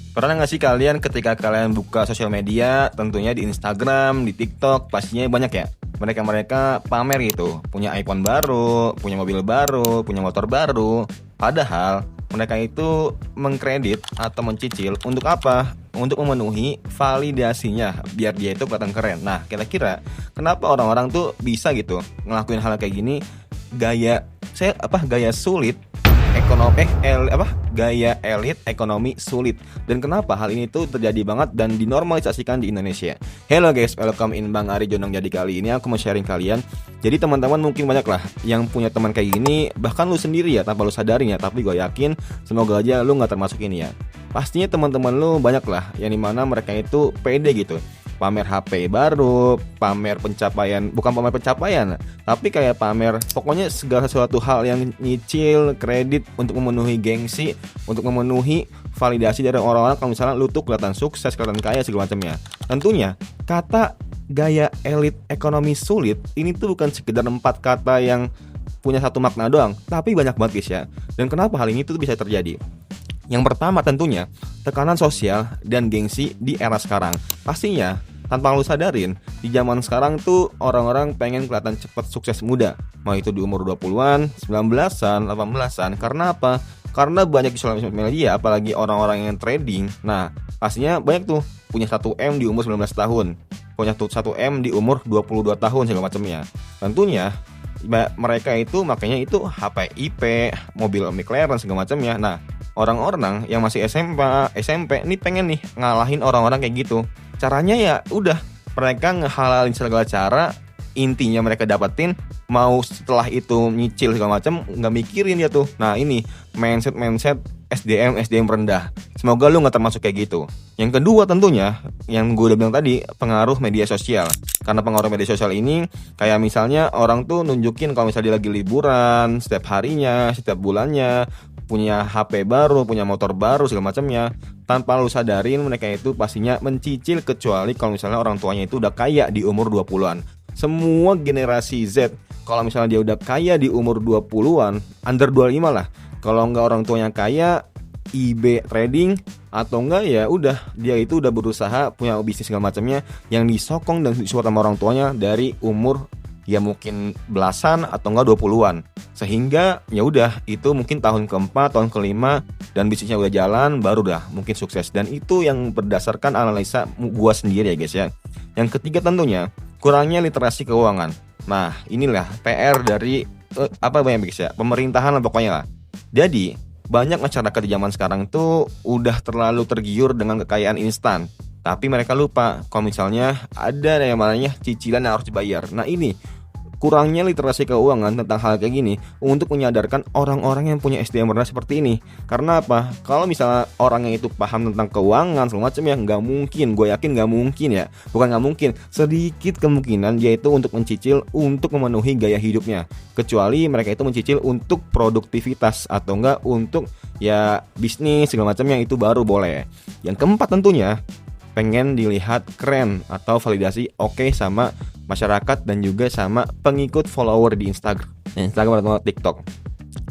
Pernah nggak sih kalian ketika kalian buka sosial media, tentunya di Instagram, di TikTok, pastinya banyak ya mereka pamer gitu, punya iPhone baru, punya mobil baru, punya motor baru. Padahal mereka itu mengkredit atau mencicil untuk apa? Untuk memenuhi validasinya, biar dia itu kelihatan keren. Nah, kira-kira kenapa orang-orang tuh bisa gitu ngelakuin hal kayak gini? Gaya sulit ekonomi gaya elit ekonomi sulit. Dan kenapa hal ini tuh terjadi banget dan dinormalisasikan di Indonesia? Hello guys, welcome in Bang Ari Jonong. Jadi kali ini aku mau sharing kalian. Jadi teman-teman mungkin banyak lah yang punya teman kayak gini, bahkan lu sendiri ya tanpa lu sadarin ya. Tapi gue yakin semoga aja lu nggak termasuk ini ya. Pastinya teman-teman lu banyak lah yang dimana mereka itu pede gitu, pamer HP baru, pamer pencapaian, bukan pamer pencapaian, tapi kayak pamer pokoknya segala sesuatu hal yang nyicil, kredit untuk memenuhi gengsi, untuk memenuhi validasi dari orang-orang kalau misalnya lu tuh kelihatan sukses, kelihatan kaya segala macamnya. Tentunya kata gaya elit ekonomi sulit ini tuh bukan sekedar 4 kata yang punya satu makna doang, tapi banyak banget guys ya. Dan kenapa hal ini tuh bisa terjadi? Yang pertama tentunya tekanan sosial dan gengsi di era sekarang. Pastinya tanpa lu sadarin, di zaman sekarang tuh orang-orang pengen kelihatan cepat sukses muda. Mau itu di umur 20-an, 19-an, 18-an. Karena apa? Karena banyak di sosial media, apalagi orang-orang yang trading. Nah, pastinya banyak tuh punya 1M di umur 19 tahun, punya 1M di umur 22 tahun segala macamnya. Tentunya mereka itu makanya itu HP IP, mobil McLaren segala macamnya. Nah, orang-orang yang masih SMP ini pengen nih ngalahin orang-orang kayak gitu. Caranya ya udah mereka ngehalalin segala cara, intinya mereka dapetin, mau setelah itu nyicil segala macam nggak mikirin ya tuh. Nah ini mindset SDM rendah. Semoga lu nggak termasuk kayak gitu. Yang kedua tentunya yang gue udah bilang tadi, pengaruh media sosial. Karena pengaruh media sosial ini kayak misalnya orang tuh nunjukin kalau misalnya dia lagi liburan setiap harinya, setiap bulannya, punya HP baru, punya motor baru segala macamnya. Tanpa lu sadarin mereka itu pastinya mencicil, kecuali kalau misalnya orang tuanya itu udah kaya di umur 20-an. Semua generasi Z kalau misalnya dia udah kaya di umur 20-an, under 25 lah. Kalau enggak orang tuanya kaya, IB trading, atau enggak ya udah dia itu udah berusaha punya bisnis segala macamnya yang disokong dan disupport sama orang tuanya dari umur ya mungkin belasan atau enggak 20-an. Sehingga ya udah itu mungkin tahun keempat, tahun kelima dan bisnisnya udah jalan, baru dah mungkin sukses. Dan itu yang berdasarkan analisa gua sendiri ya guys ya. Yang ketiga tentunya kurangnya literasi keuangan. Nah, inilah PR dari pemerintahan lah pokoknya lah. Jadi, banyak masyarakat di zaman sekarang tuh udah terlalu tergiur dengan kekayaan instan. Tapi mereka lupa kalau misalnya ada yang namanya cicilan yang harus dibayar. Nah ini kurangnya literasi keuangan tentang hal kayak gini untuk menyadarkan orang-orang yang punya SDM rendah seperti ini. Karena apa? Kalau misalnya orangnya itu paham tentang keuangan segala macam ya nggak mungkin, gue yakin nggak mungkin ya. Bukan nggak mungkin, sedikit kemungkinan dia itu untuk mencicil untuk memenuhi gaya hidupnya. Kecuali mereka itu mencicil untuk produktivitas atau enggak untuk ya bisnis segala macamnya, itu baru boleh. Yang keempat tentunya pengen dilihat keren atau validasi oke sama masyarakat dan juga sama pengikut follower di Instagram atau TikTok.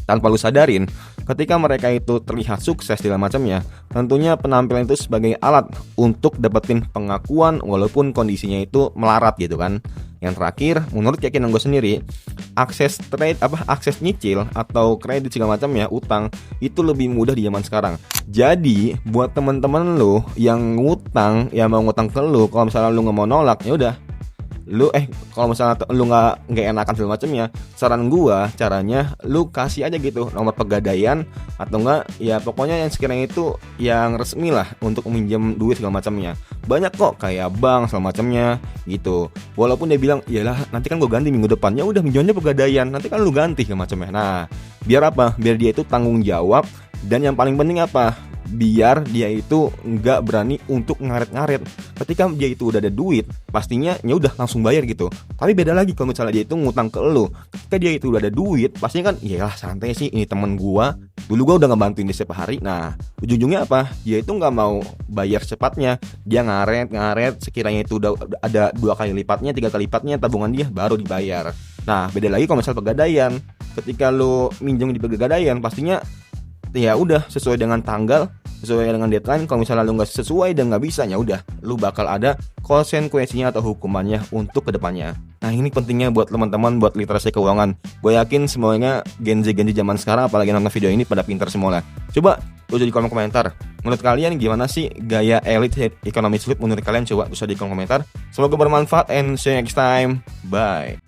Tanpa lu sadarin, ketika mereka itu terlihat sukses segala macamnya, tentunya penampilan itu sebagai alat untuk dapetin pengakuan walaupun kondisinya itu melarat gitu kan. Yang terakhir, menurut keyakinan gue sendiri, akses nyicil atau kredit segala macamnya, utang itu lebih mudah di zaman sekarang. Jadi buat teman-teman lu yang ngutang, yang mau ngutang ke lu, kalau misalnya lu nggak mau nolak, ya udah lu kalau misalnya lu nggak enakan segala macamnya, saran gua caranya lu kasih aja gitu nomor pegadaian atau enggak ya pokoknya yang sekiranya itu yang resmi lah untuk meminjam duit segala macamnya. Banyak kok kayak bank segala macamnya gitu. Walaupun dia bilang iyalah nanti kan gua ganti minggu depan, ya udah minjamnya pegadaian, nanti kan lu ganti segala macamnya. Nah biar apa? Biar dia itu tanggung jawab. Dan yang paling penting apa? Biar dia itu nggak berani untuk ngaret-ngaret. Ketika dia itu udah ada duit, pastinya ya udah langsung bayar gitu. Tapi beda lagi kalau misalnya dia itu ngutang ke lu. Ketika dia itu udah ada duit, pastinya kan iyalah santai sih, ini temen gua, dulu gua udah ngebantuin dia setiap hari. Nah ujung-ujungnya apa? Dia itu nggak mau bayar cepatnya, dia ngaret. Sekiranya itu udah ada 2 kali lipatnya, 3 kali lipatnya tabungan dia, baru dibayar. Nah beda lagi kalau misalnya pegadaian. Ketika lu minjem di pegadaian, pastinya ya udah sesuai dengan tanggal sesuai dengan deadline. Kalau misalnya lu nggak sesuai dan nggak bisa, ya udah, lu bakal ada konsekuensinya atau hukumannya untuk kedepannya. Nah, ini pentingnya buat teman-teman, buat literasi keuangan. Gue yakin semuanya Gen Z zaman sekarang, apalagi nonton video ini, pada pintar semua lah. Coba tulis di kolom komentar, menurut kalian gimana sih gaya elit ekonomi sulit menurut kalian? Coba tulis di kolom komentar. Semoga bermanfaat and see you next time. Bye.